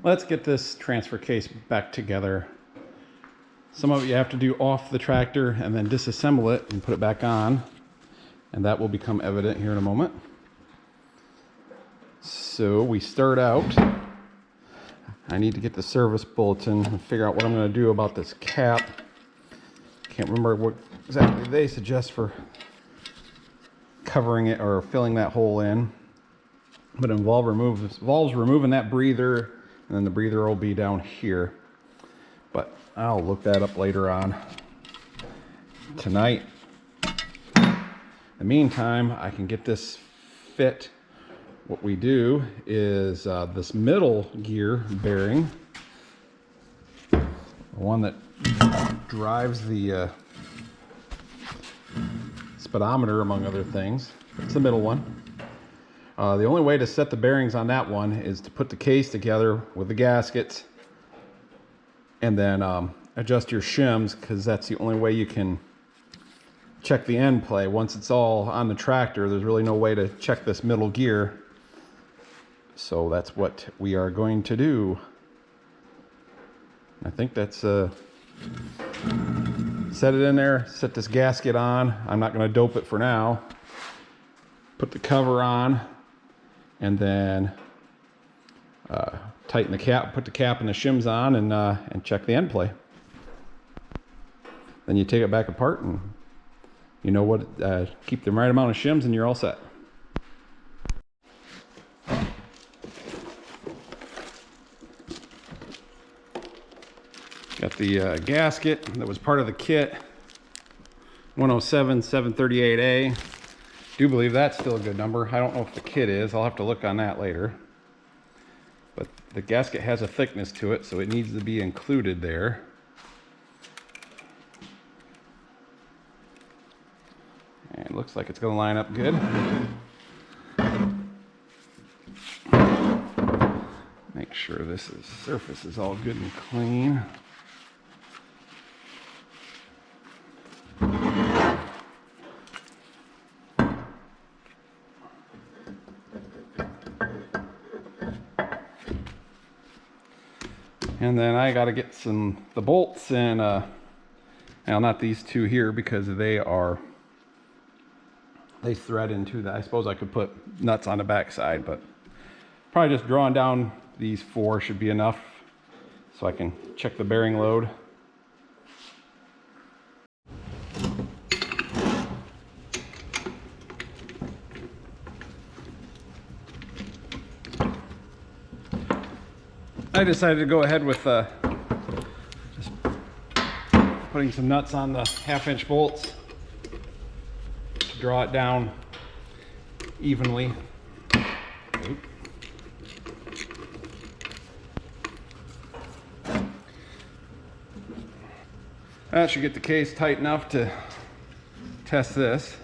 Let's get this transfer case back together. Some of it you have to do off the tractor and then disassemble it and put it back on, and that will become evident here in a moment. So we start out, I need to get the service bulletin and figure out what I'm going to do about this cap. Can't remember what exactly they suggest for covering it or filling that hole in, but it involves removing that breather, and then the breather will be down here. But I'll look that up later on tonight. In the meantime, I can get this fit. What we do is this middle gear bearing, the one that drives the speedometer, among other things. It's the middle one. The only way to set the bearings on that one is to put the case together with the gaskets and then adjust your shims, because that's the only way you can check the end play. Once it's all on the tractor, there's really no way to check this middle gear. So that's what we are going to do. I think that's set it in there, set this gasket on. I'm not going to dope it for now. Put the cover on, and then tighten the cap, put the cap and the shims on, and check the end play. Then you take it back apart, and you know what, keep the right amount of shims and you're all set. Got the gasket that was part of the kit, 107 738A. Do believe that's still a good number. I don't know if the kit is. I'll have to look on that later. But the gasket has a thickness to it, so it needs to be included there. And it looks like it's going to line up good. Make sure this surface is all good and clean. And then I got to get the bolts in, now not these two here, because they thread into that. I suppose I could put nuts on the back side, but probably just drawing down these 4 should be enough so I can check the bearing load. I decided to go ahead with just putting some nuts on the 1/2-inch bolts to draw it down evenly. That should get the case tight enough to test this,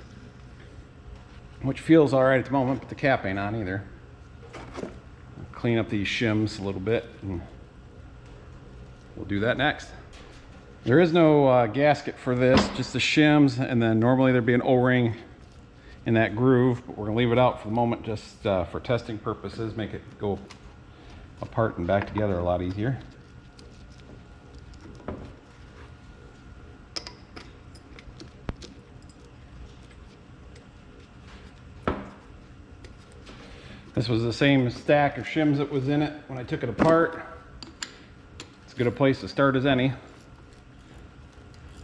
which feels all right at the moment, but the cap ain't on either. Clean up these shims a little bit, and we'll do that next. There is no gasket for this, just the shims, and then normally there'd be an O-ring in that groove, but we're gonna leave it out for the moment just for testing purposes, make it go apart and back together a lot easier. This was the same stack of shims that was in it when I took it apart. It's as good a place to start as any.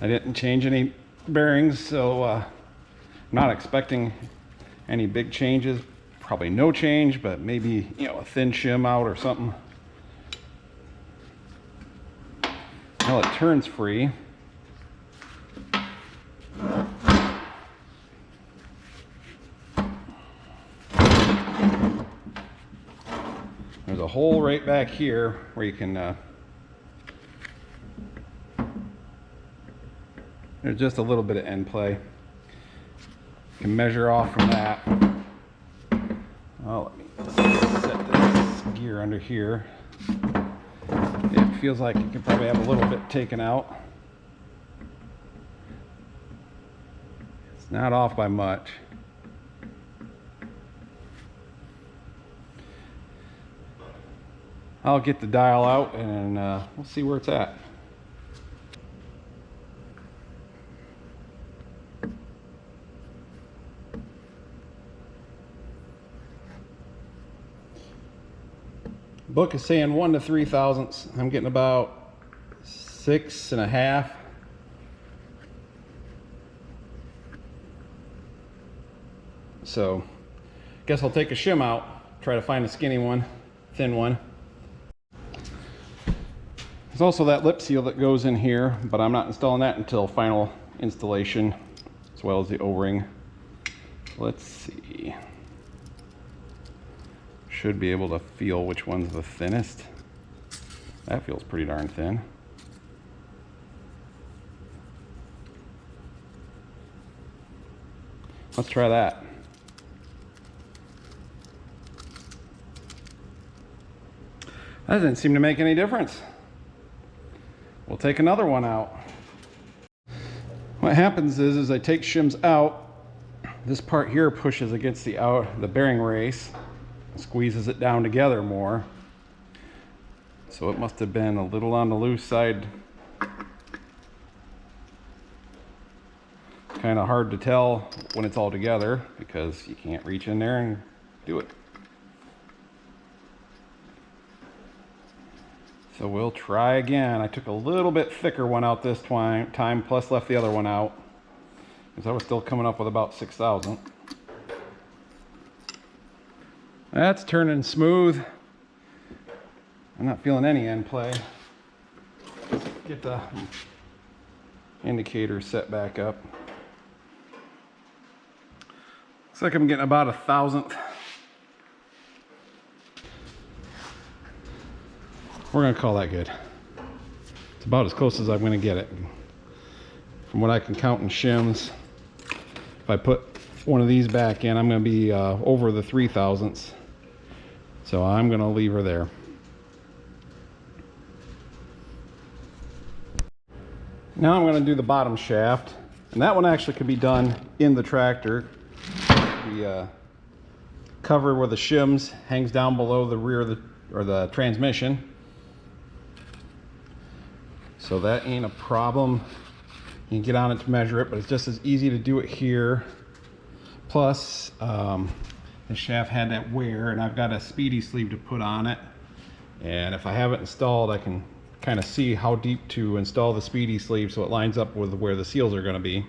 I didn't change any bearings, so I'm not expecting any big changes. Probably no change, but maybe, you know, a thin shim out or something. Well, it turns free. There's a hole right back here where you can, there's just a little bit of end play. You can measure off from that. Oh, let me set this gear under here. It feels like you could probably have a little bit taken out. It's not off by much. I'll get the dial out and we'll see where it's at. Book is saying 1 to 3 thousandths. I'm getting about 6.5. So, guess I'll take a shim out, try to find a skinny one, thin one. There's also that lip seal that goes in here, but I'm not installing that until final installation, as well as the O-ring. Let's see. Should be able to feel which one's the thinnest. That feels pretty darn thin. Let's try that. That didn't seem to make any difference. We'll take another one out. What happens is I take shims out, this part here pushes against the bearing race, squeezes it down together more. So it must have been a little on the loose side. Kind of hard to tell when it's all together because you can't reach in there and do it. So we'll try again. I took a little bit thicker one out this time, plus left the other one out because I was still coming up with about 6,000. That's turning smooth. I'm not feeling any end play. Get the indicator set back up. Looks like I'm getting about 1,000th. We're gonna call that good. It's about as close as I'm gonna get it. From what I can count in shims, if I put one of these back in, I'm gonna be over the 3 thousandths. So I'm gonna leave her there. Now I'm gonna do the bottom shaft. And that one actually could be done in the tractor. The cover where the shims hangs down below the rear of the transmission. So that ain't a problem. You can get on it to measure it, but it's just as easy to do it here. Plus, the shaft had that wear, and I've got a Speedy Sleeve to put on it. And if I have it installed, I can kind of see how deep to install the Speedy Sleeve so it lines up with where the seals are going to be,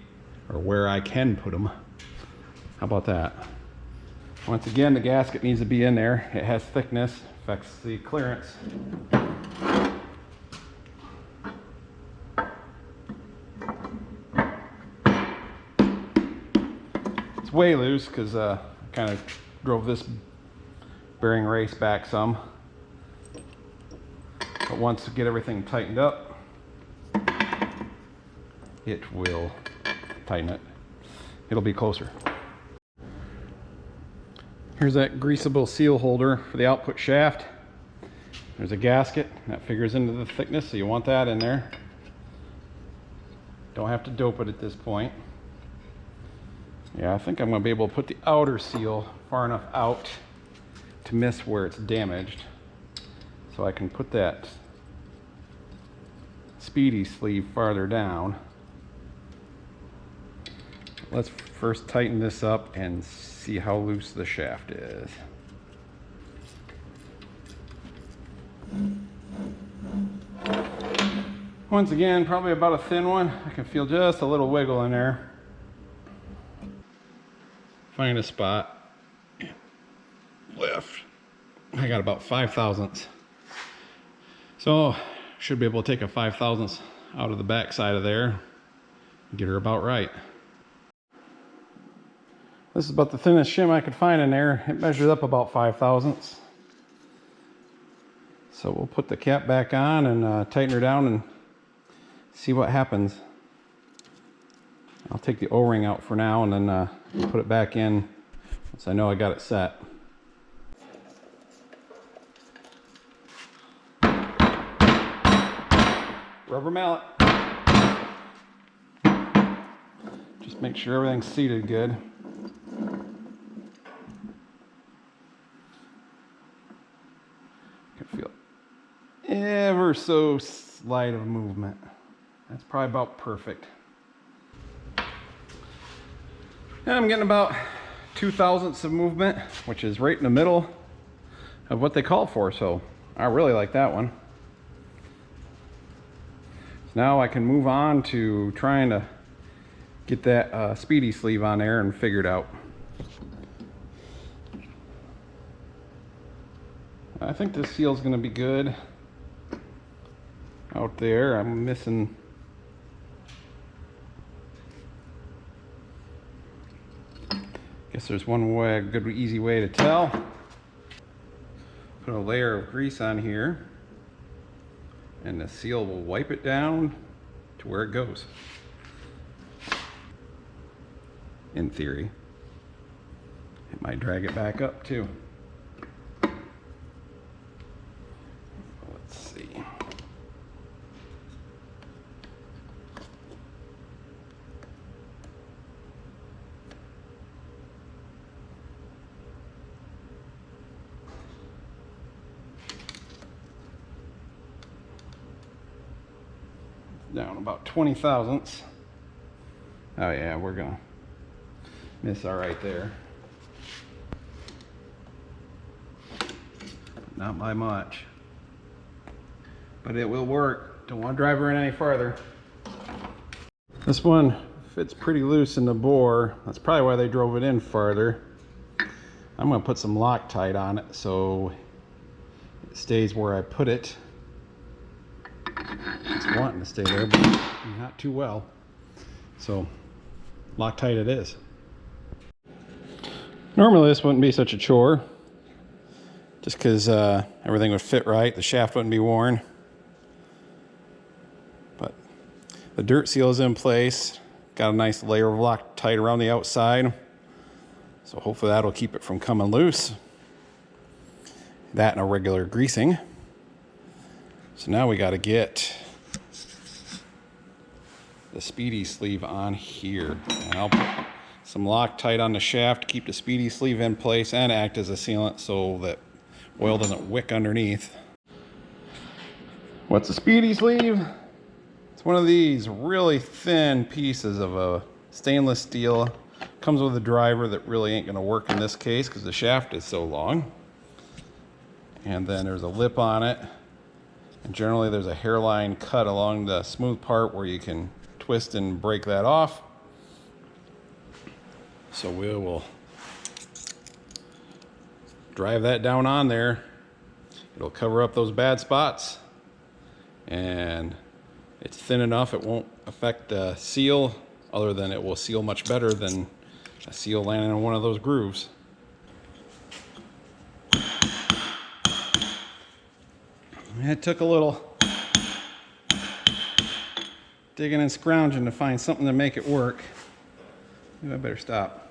or where I can put them. How about that? Once again, the gasket needs to be in there. It has thickness, affects the clearance. It's way loose because I kind of drove this bearing race back some. But once we get everything tightened up, it will tighten it. It'll be closer. Here's that greasable seal holder for the output shaft. There's a gasket that figures into the thickness, so you want that in there. Don't have to dope it at this point. Yeah, I think I'm going to be able to put the outer seal far enough out to miss where it's damaged, so I can put that Speedy Sleeve farther down. Let's first tighten this up and see how loose the shaft is. Once again, probably about a thin one. I can feel just a little wiggle in there. Find a spot, lift. I got about 5 thousandths. So should be able to take a 5 thousandths out of the back side of there and get her about right. This is about the thinnest shim I could find in there. It measured up about 5 thousandths. So we'll put the cap back on and tighten her down and see what happens. I'll take the O-ring out for now and then put it back in once I know I got it set. Rubber mallet. Just make sure everything's seated good. I can feel ever so slight of movement. That's probably about perfect. And I'm getting about 0.02 of movement, which is right in the middle of what they call for, so I really like that one. So now I can move on to trying to get that Speedy Sleeve on there and figure it out. I think this seal's going to be good out there. I'm missing. Guess there's one way, a good easy way to tell. Put a layer of grease on here and the seal will wipe it down to where it goes. In theory. It might drag it back up too. Let's see. Down about 0.20. Oh yeah, we're gonna miss all right there. Not by much, but it will work. Don't want to drive her in any farther. This one fits pretty loose in the bore. That's probably why they drove it in farther. I'm gonna put some Loctite on it so it stays where I put it. It's wanting to stay there, but not too well. So Loctite it is. Normally this wouldn't be such a chore, just because everything would fit right, the shaft wouldn't be worn. But the dirt seal is in place, got a nice layer of Loctite around the outside, so hopefully that'll keep it from coming loose. That and a regular greasing. So now we got to get the Speedy Sleeve on here, and I'll put some Loctite on the shaft to keep the Speedy Sleeve in place and act as a sealant so that oil doesn't wick underneath. What's a Speedy Sleeve? It's one of these really thin pieces of a stainless steel. Comes with a driver that really ain't going to work in this case because the shaft is so long. And then there's a lip on it. And generally there's a hairline cut along the smooth part where you can twist and break that off. So we will drive that down on there. It'll cover up those bad spots, and it's thin enough it won't affect the seal, other than it will seal much better than a seal landing in one of those grooves. It took a little digging and scrounging to find something to make it work. Maybe I better stop.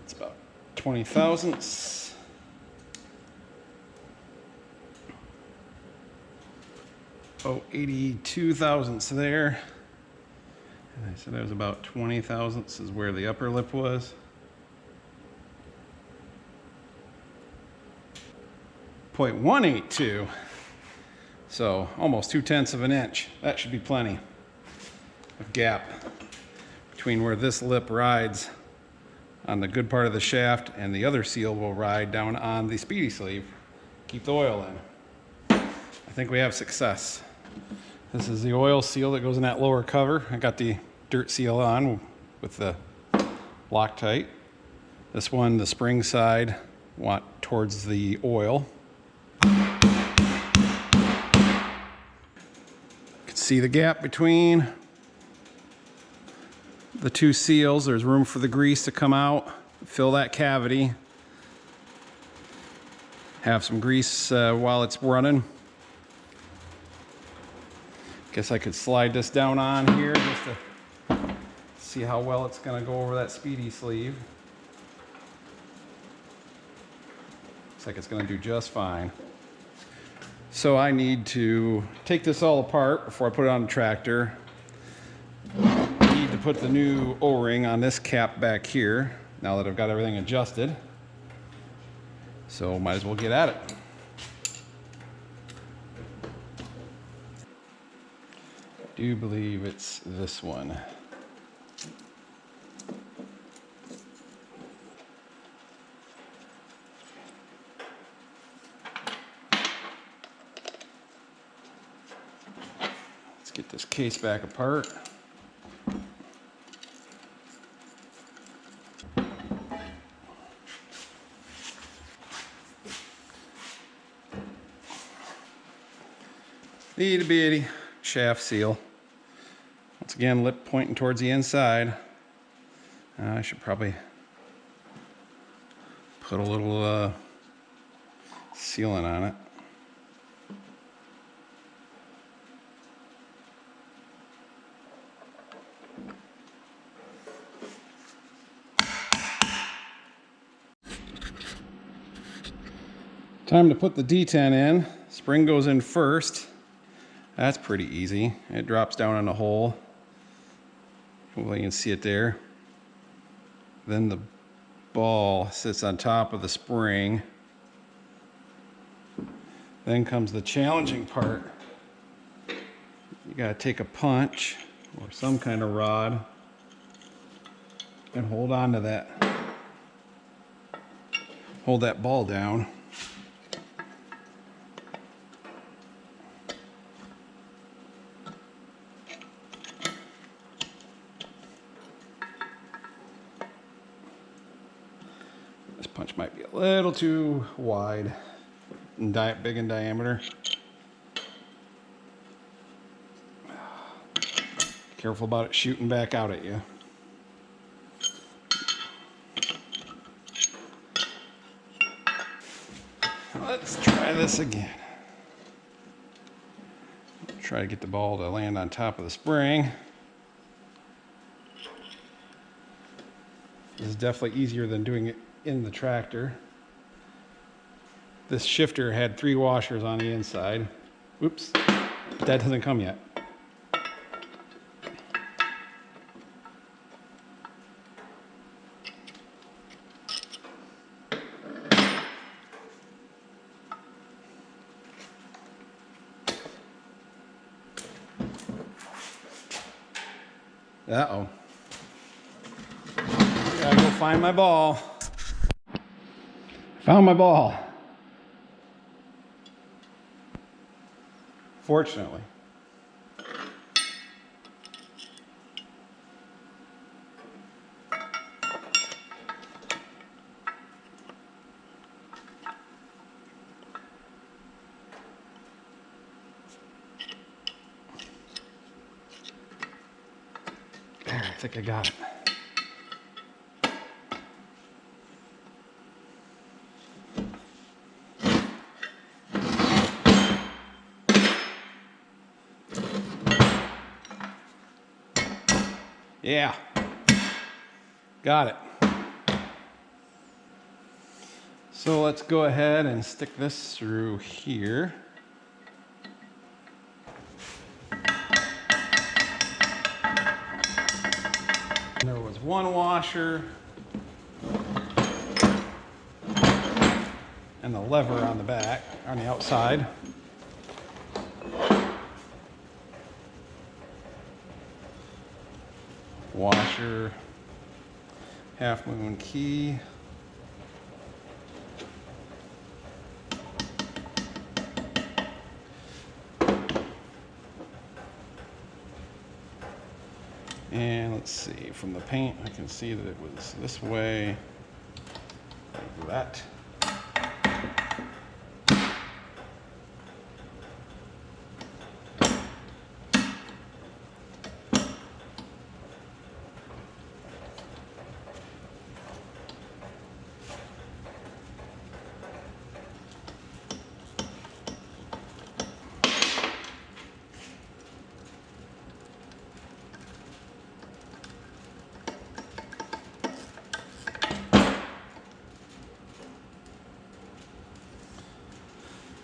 It's about 20 thousandths. Oh, 82 thousandths there. And I said it was about 20 thousandths is where the upper lip was. 0.182. So almost 2/10 of an inch. That should be plenty of gap between where this lip rides on the good part of the shaft and the other seal will ride down on the Speedy Sleeve. Keep the oil in. I think we have success. This is the oil seal that goes in that lower cover. I got the dirt seal on with the Loctite. This one, the spring side, want towards the oil. You can see the gap between the two seals. There's room for the grease to come out, fill that cavity. Have some grease while it's running. Guess I could slide this down on here just to see how well it's going to go over that Speedy Sleeve. Looks like it's going to do just fine. So I need to take this all apart before I put it on the tractor. I need to put the new O-ring on this cap back here now that I've got everything adjusted. So might as well get at it. I do believe it's this one. Let's get this case back apart. Itty bitty shaft seal. Once again, lip pointing towards the inside. I should probably put a little sealant on it. Time to put the D10 in. Spring goes in first. That's pretty easy. It drops down in a hole. Hopefully you can see it there. Then the ball sits on top of the spring. Then comes the challenging part. You gotta take a punch or some kind of rod and hold on to that. Hold that ball down. This punch might be a little too wide and big in diameter. Careful about it shooting back out at you. Let's try this again. Try to get the ball to land on top of the spring. This is definitely easier than doing it in the tractor. This shifter had 3 washers on the inside. Oops, but that doesn't come yet. Uh-oh. Gotta go find my ball. Found my ball. Fortunately. There, I think I got it. Yeah, got it. So let's go ahead and stick this through here. There was 1 washer and the lever on the back, on the outside. Washer, half moon key. And let's see, from the paint I can see that it was this way, like that.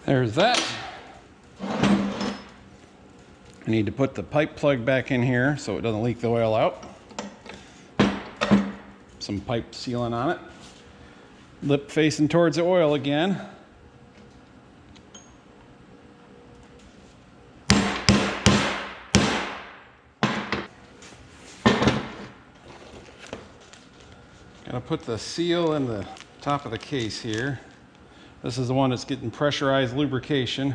There's that. I need to put the pipe plug back in here so it doesn't leak the oil out. Some pipe sealant on it. Lip facing towards the oil again. Gotta put the seal in the top of the case here. This is the one that's getting pressurized lubrication.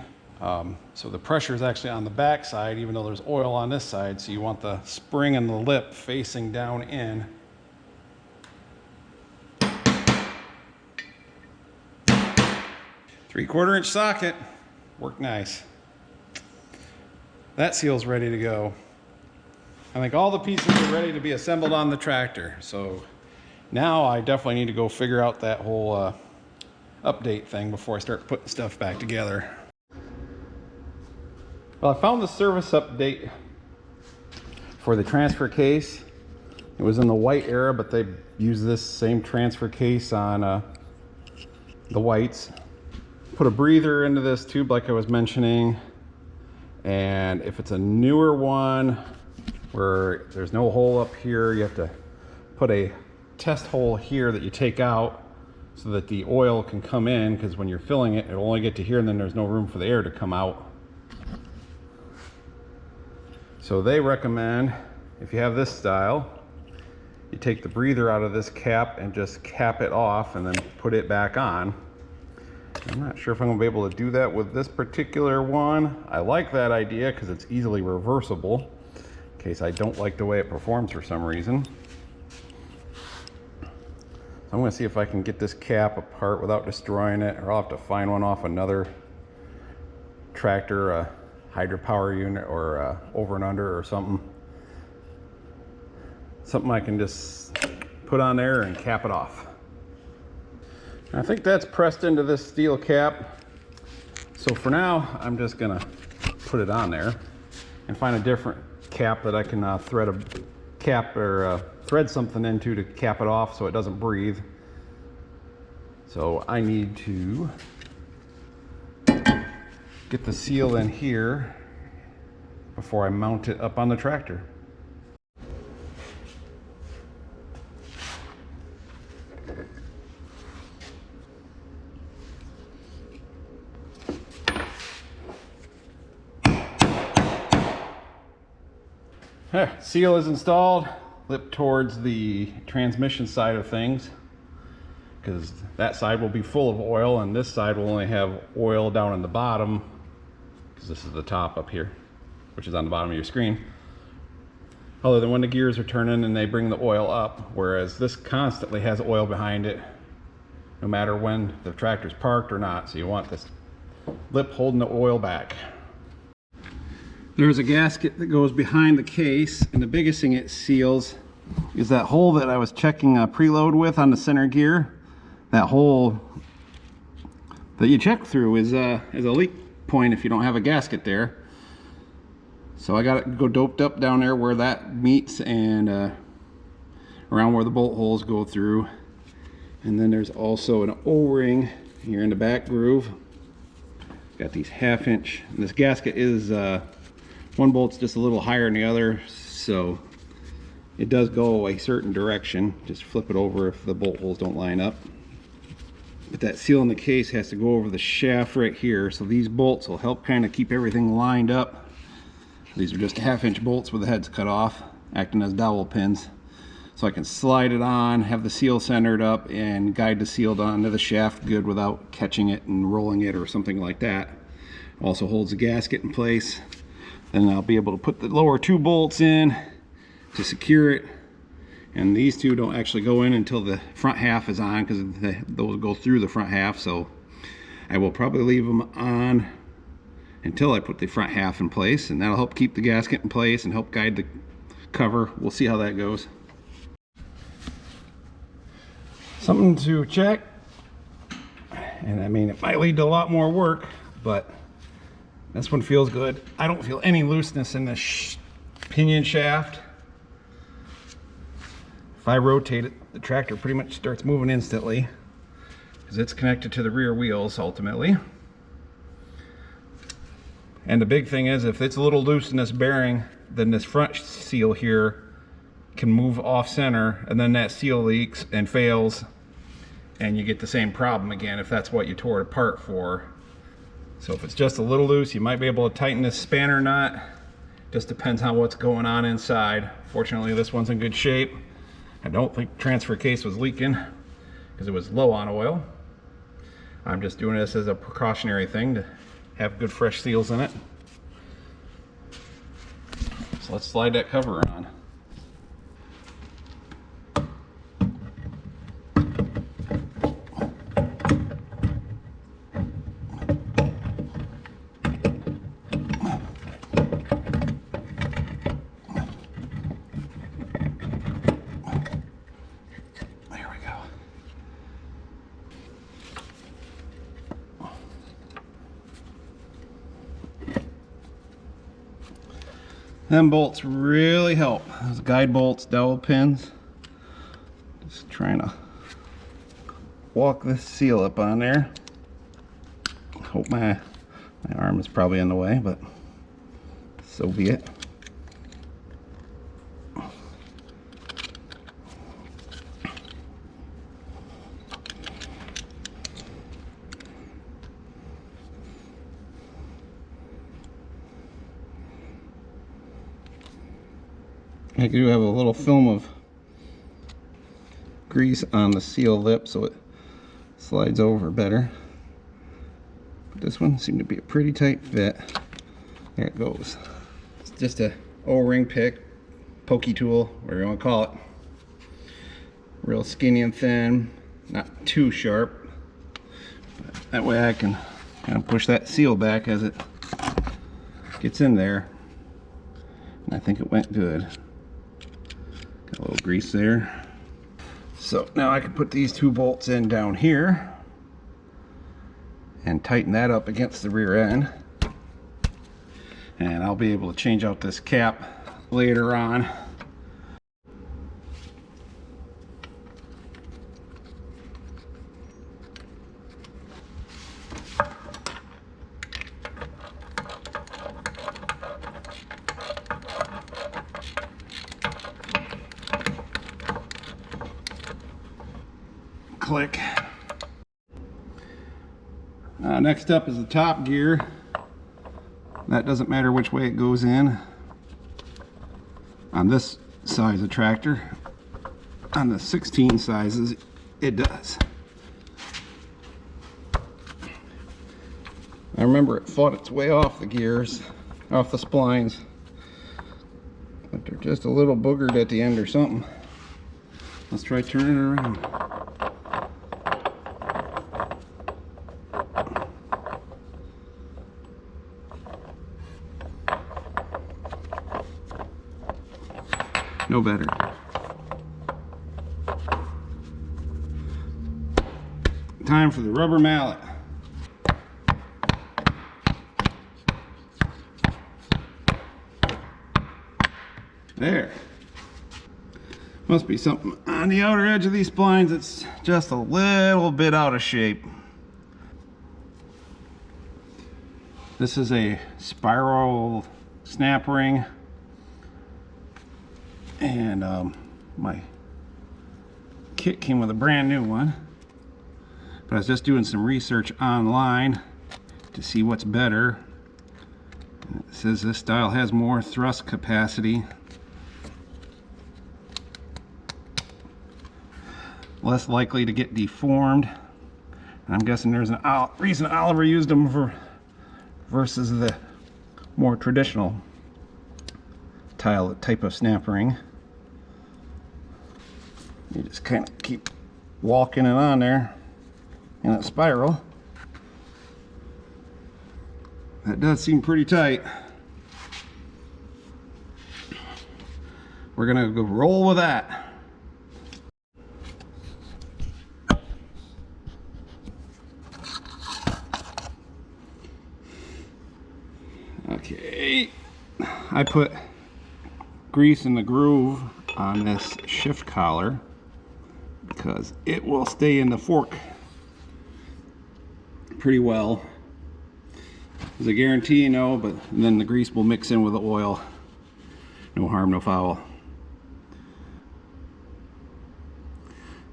So the pressure is actually on the back side, even though there's oil on this side. So you want the spring and the lip facing down in. Three-quarter inch socket, worked nice. That seal's ready to go. I think all the pieces are ready to be assembled on the tractor. So now I definitely need to go figure out that whole update thing before I start putting stuff back together. Well, I found the service update for the transfer case. It was in the white era, but they use this same transfer case on the whites. Put a breather into this tube like I was mentioning, and if it's a newer one where there's no hole up here, you have to put a test hole here that you take out so that the oil can come in, because when you're filling it, it'll only get to here and then there's no room for the air to come out. So they recommend, if you have this style, you take the breather out of this cap and just cap it off and then put it back on. I'm not sure if I'm gonna be able to do that with this particular one. I like that idea because it's easily reversible in case I don't like the way it performs for some reason. So I'm gonna see if I can get this cap apart without destroying it, or I'll have to find one off another tractor, hydropower unit, or over and under or something. Something I can just put on there and cap it off. I think that's pressed into this steel cap. So for now, I'm just gonna put it on there and find a different cap that I can thread a cap or thread something into to cap it off so it doesn't breathe. So I need to get the seal in here before I mount it up on the tractor. Seal is installed, lip towards the transmission side of things, because that side will be full of oil and this side will only have oil down in the bottom, because this is the top up here, which is on the bottom of your screen, other than when the gears are turning and they bring the oil up, whereas this constantly has oil behind it no matter when the tractor's parked or not. So you want this lip holding the oil back. There's a gasket that goes behind the case, and the biggest thing it seals is that hole that I was checking a preload with on the center gear. That hole that you check through is a leak point if you don't have a gasket there. So I got it go doped up down there where that meets, and around where the bolt holes go through. And then there's also an O-ring here in the back groove. Got these 1/2 inch, and this gasket is one bolt's just a little higher than the other, so it does go a certain direction. Just flip it over if the bolt holes don't line up. But that seal in the case has to go over the shaft right here, so these bolts will help kind of keep everything lined up. These are just 1/2 inch bolts with the heads cut off, acting as dowel pins. So I can slide it on, have the seal centered up, and guide the seal onto the shaft good without catching it and rolling it or something like that. Also holds the gasket in place. Then I'll be able to put the lower 2 bolts in to secure it. And these 2 don't actually go in until the front half is on, because those go through the front half. So I will probably leave them on until I put the front half in place, and that'll help keep the gasket in place and help guide the cover. We'll see how that goes. Something to check, and I mean, it might lead to a lot more work, but this one feels good. I don't feel any looseness in the pinion shaft. If I rotate it, the tractor pretty much starts moving instantly, because it's connected to the rear wheels ultimately. And the big thing is, if it's a little loose in this bearing, then this front seal here can move off center, and then that seal leaks and fails, and you get the same problem again if that's what you tore it apart for. So if it's just a little loose, you might be able to tighten this spanner knot. Just depends on what's going on inside. Fortunately, this one's in good shape. I don't think the transfer case was leaking because it was low on oil. I'm just doing this as a precautionary thing to have good fresh seals in it. So let's slide that cover on. Them bolts really help. Those guide bolts, dowel pins. Just trying to walk this seal up on there. Hope my arm is probably in the way, but so be it. I do have a little film of grease on the seal lip so it slides over better. But this one seemed to be a pretty tight fit. There it goes. It's just a O-ring pick, pokey tool, whatever you want to call it. Real skinny and thin, not too sharp. But that way I can kind of push that seal back as it gets in there. And I think it went good. Got a little grease there. So now I can put these two bolts in down here and tighten that up against the rear end. And I'll be able to change out this cap later on. Click. Next up is the top gear. That doesn't matter which way it goes in on this size of tractor. On the 16 sizes it does. I remember it fought its way off the gears, off the splines, but they're just a little boogered at the end or something. Let's try turning it around. No better. Time for the rubber mallet. There. Must be something on the outer edge of these splines that's just a little bit out of shape. This is a spiral snap ring. And my kit came with a brand new one, but I was just doing some research online to see what's better. And it says this style has more thrust capacity, less likely to get deformed, and I'm guessing there's a reason Oliver used them for versus the more traditional type of snap ring. You just kind of keep walking it on there in a spiral. That does seem pretty tight. We're gonna go roll with that. Okay, I put grease in the groove on this shift collar because it will stay in the fork pretty well. Is a guarantee? No, but then the grease will mix in with the oil. No harm, no foul.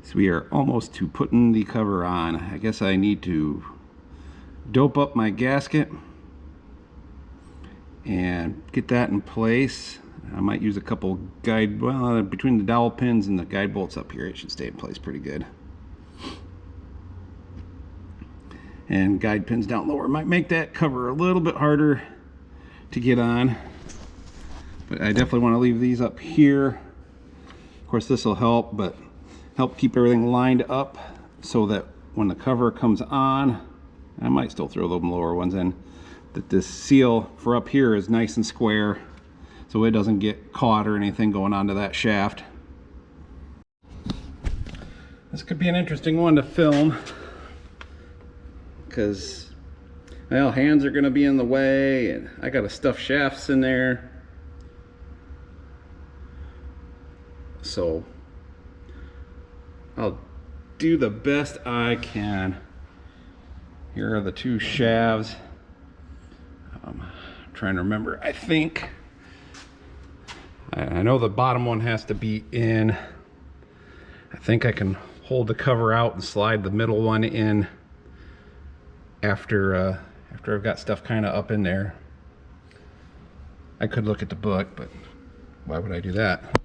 So we are almost to putting the cover on. I guess I need to dope up my gasket and get that in place. I might use a couple between the dowel pins and the guide bolts up here, it should stay in place pretty good. And guide pins down lower might make that cover a little bit harder to get on. But I definitely want to leave these up here. Of course, this will help, but help keep everything lined up so that when the cover comes on, I might still throw the lower ones in, that this seal for up here is nice and square so it doesn't get caught or anything going onto that shaft. This could be an interesting one to film because, well, hands are going to be in the way and I got to stuff shafts in there. So I'll do the best I can. Here are the two shafts. I'm trying to remember. I think I know the bottom one has to be in. I think I can hold the cover out and slide the middle one in after I've got stuff kind of up in there. I could look at the book, but why would I do that?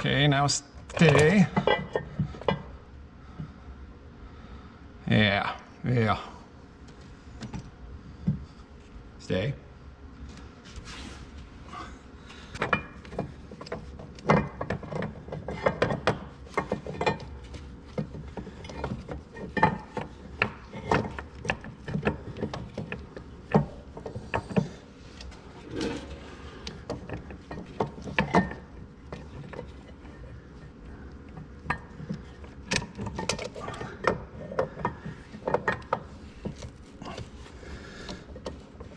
Okay, now stay. Yeah. Stay.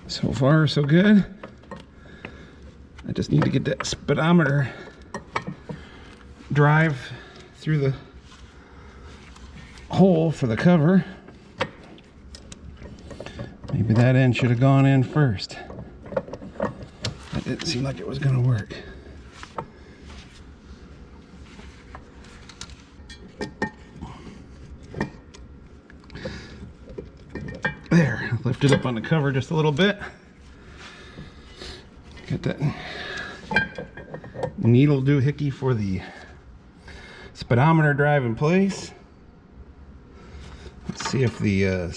So far, so good. I just need to get that speedometer drive through the hole for the cover. Maybe that end should have gone in first. That didn't seem like it was going to work. There, lift it up on the cover just a little bit. Get that needle doohickey for the speedometer drive in place. Let's see if the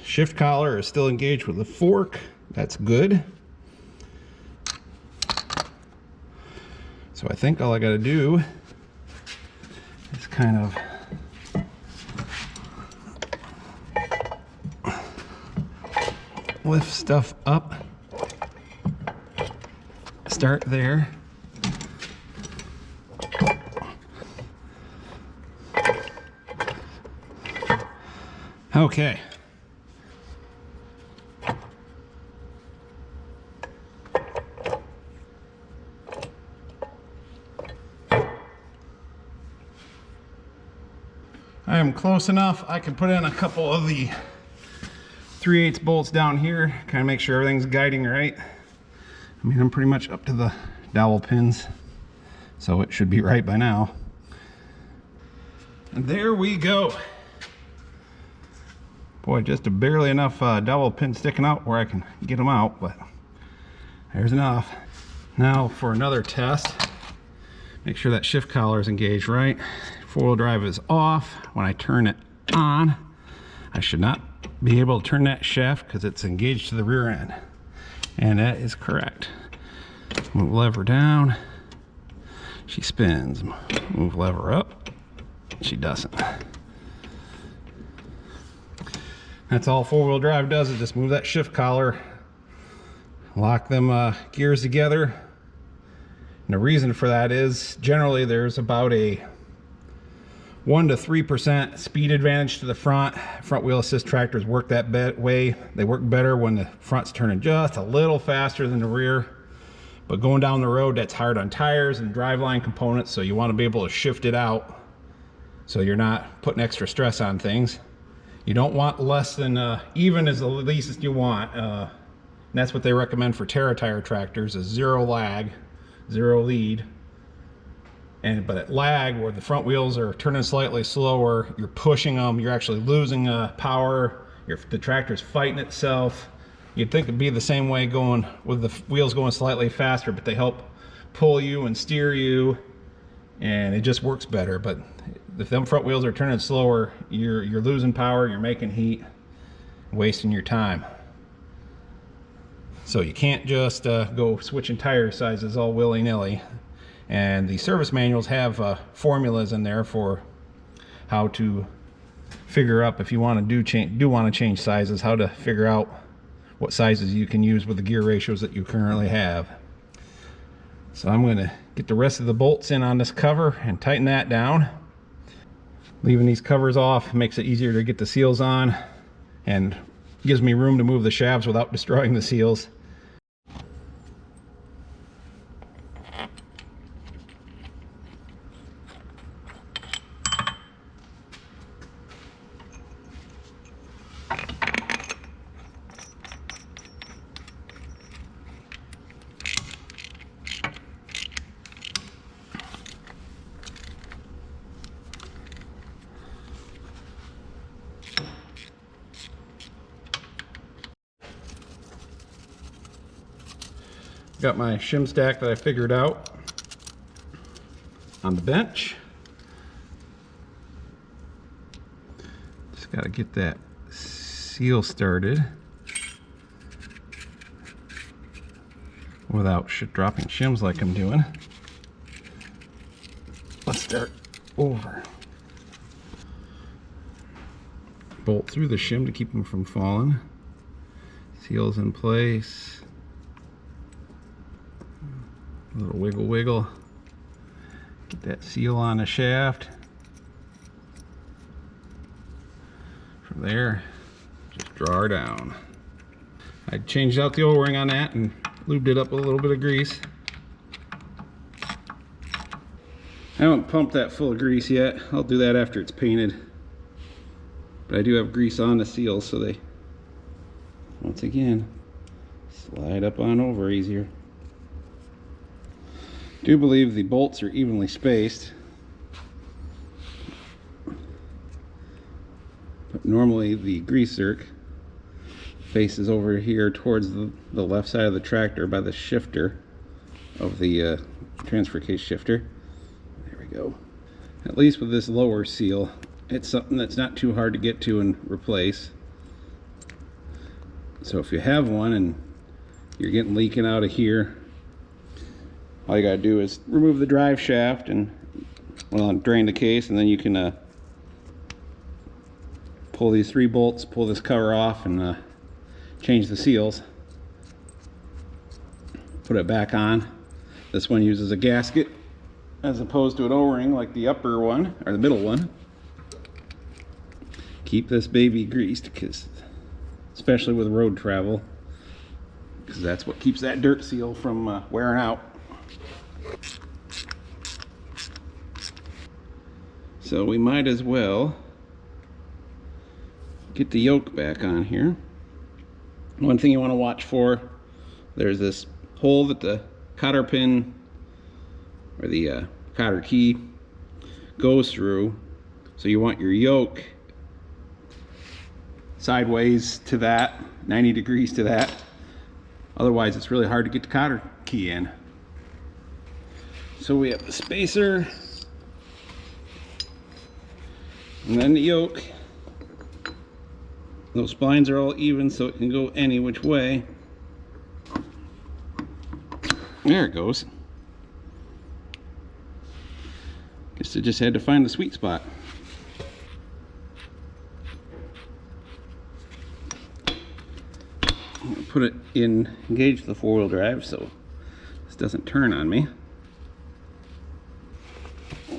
shift collar is still engaged with the fork. That's good. So I think all I got to do is kind of lift stuff up, start there, okay. I am close enough. I can put in a couple of the 3/8 bolts down here, kind of make sure everything's guiding right. I mean, I'm pretty much up to the dowel pins, so it should be right by now. And there we go. Boy, just barely enough dowel pins sticking out where I can get them out, but there's enough. Now for another test, make sure that shift collar is engaged right. Four-wheel drive is off. When I turn it on, I should not be able to turn that shaft because it's engaged to the rear end, and that is correct. Move lever down, she spins. Move lever up, she doesn't. That's all four-wheel drive does, is just move that shift collar, lock them gears together, And the reason for that is generally there's about a 1 to 3% speed advantage to the front. Front wheel assist tractors work that way. They work better when the front's turning just a little faster than the rear. But going down the road, that's hard on tires and driveline components, so you want to be able to shift it out so you're not putting extra stress on things. You don't want less than even is the least you want. And that's what they recommend for Terra tire tractors, is 0 lag, 0 lead. But at lag, where the front wheels are turning slightly slower, you're pushing them, you're actually losing power, the tractor's fighting itself. You'd think it'd be the same way going with the wheels going slightly faster, but they help pull you and steer you, and it just works better. But if them front wheels are turning slower, you're losing power, you're making heat, wasting your time. So you can't just go switching tire sizes all willy-nilly. And the service manuals have formulas in there for how to figure up, if you want to change sizes, how to figure out what sizes you can use with the gear ratios that you currently have. So I'm going to get the rest of the bolts in on this cover and tighten that down. Leaving these covers off makes it easier to get the seals on and gives me room to move the shafts without destroying the seals. Got my shim stack that I figured out on the bench. Just got to get that seal started without dropping shims like I'm doing. Let's start over. Bolt through the shim to keep them from falling. Seals in place. A little wiggle wiggle. Get that seal on the shaft. From there, just draw her down. I changed out the O-ring on that and lubed it up with a little bit of grease. I haven't pumped that full of grease yet. I'll do that after it's painted. But I do have grease on the seals, so they, once again, slide up on over easier. Do believe the bolts are evenly spaced, but normally the grease zerk faces over here towards the left side of the tractor by the shifter of the transfer case shifter. There we go. At least with this lower seal, it's something that's not too hard to get to and replace. So if you have one and you're getting leaking out of here, all you gotta do is remove the drive shaft and, well, drain the case, and then you can pull these 3 bolts, pull this cover off, and change the seals. Put it back on. This one uses a gasket as opposed to an O-ring like the upper one, or the middle one. Keep this baby greased, because especially with road travel, because that's what keeps that dirt seal from wearing out. So we might as well get the yoke back on here. One thing you want to watch for, there's this hole that the cotter pin or the cotter key goes through, so you want your yoke sideways to that, 90 degrees to that. Otherwise it's really hard to get the cotter key in. So we have the spacer and then the yoke. Those splines are all even, so it can go any which way. There it goes. Guess I just had to find the sweet spot. I'm gonna put it in, engage the 4-wheel drive so this doesn't turn on me.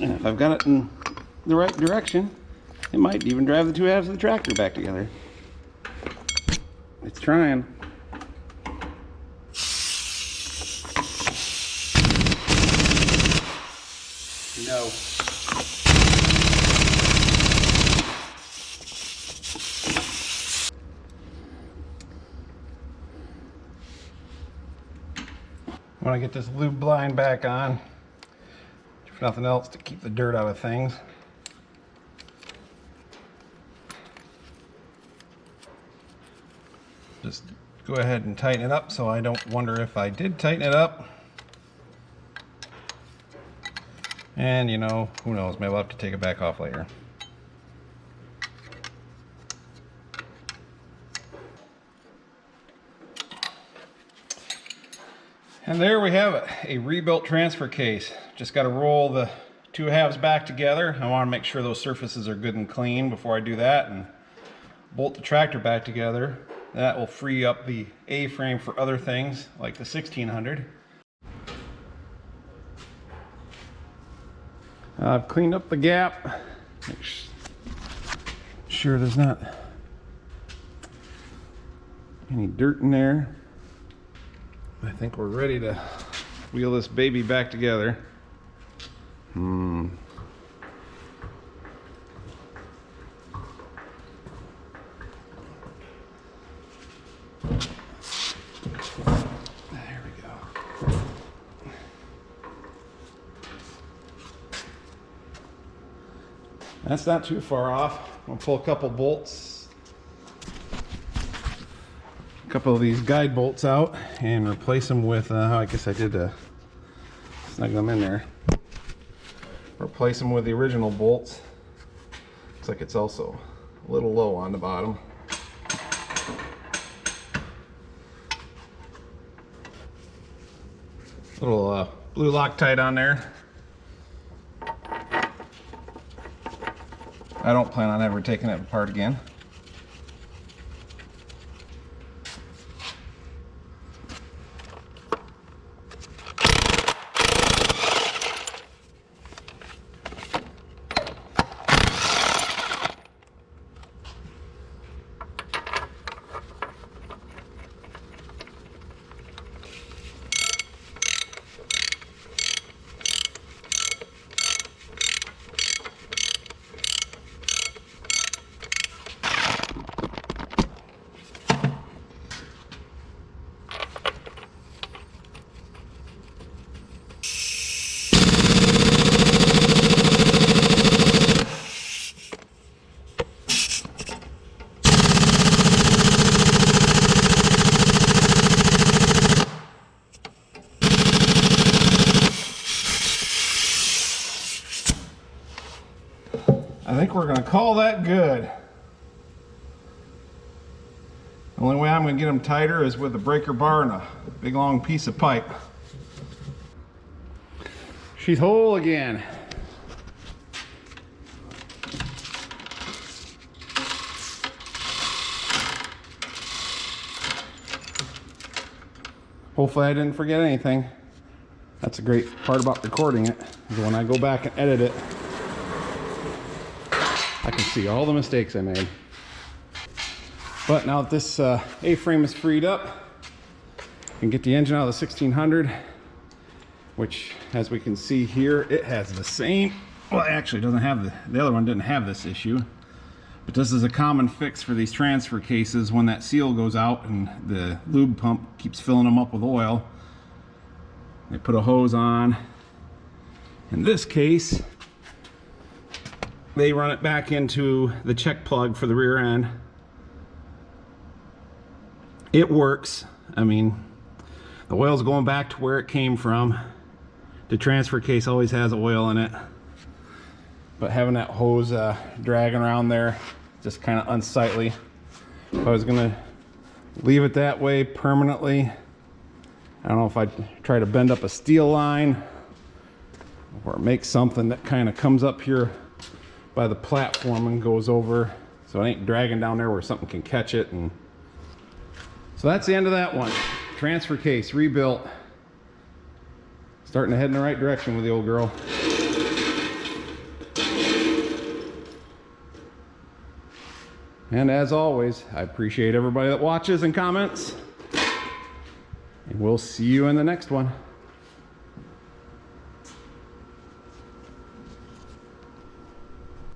And if I've got it in the right direction, it might even drive the two halves of the tractor back together. It's trying. No. When I get this lube blind back on, if nothing else, to keep the dirt out of things. Just go ahead and tighten it up so I don't wonder if I did tighten it up. And you know, who knows, maybe I'll have to take it back off later. And there we have it, a rebuilt transfer case. Just got to roll the two halves back together. I want to make sure those surfaces are good and clean before I do that, and bolt the tractor back together. That will free up the A-frame for other things like the 1600. I've cleaned up the gap. Make sure there's not any dirt in there. I think we're ready to wheel this baby back together. There we go. That's not too far off. I'll pull a couple bolts, a couple of these guide bolts out, and replace them with, I guess I did snug them in there. Replace them with the original bolts. Looks like it's also a little low on the bottom. Little blue Loctite on there. I don't plan on ever taking it apart again. I think we're going to call that good. The only way I'm going to get them tighter is with a breaker bar and a big long piece of pipe. She's whole again. Hopefully I didn't forget anything. That's a great part about recording it, is when I go back and edit it, I can see all the mistakes I made. But now that this A-frame is freed up, I can get the engine out of the 1600, which, as we can see here, it has the same, well, actually it doesn't have the other one didn't have this issue, but this is a common fix for these transfer cases. When that seal goes out and the lube pump keeps filling them up with oil, they put a hose on. In this case, they run it back into the check plug for the rear end. It works. I mean, the oil's going back to where it came from. The transfer case always has oil in it, but having that hose dragging around there, just kind of unsightly. If I was gonna leave it that way permanently, I don't know if I'd try to bend up a steel line or make something that kind of comes up here by the platform and goes over, so it ain't dragging down there where something can catch it. And so that's the end of that one. Transfer case rebuilt. Starting to head in the right direction with the old girl. And as always, I appreciate everybody that watches and comments. And we'll see you in the next one.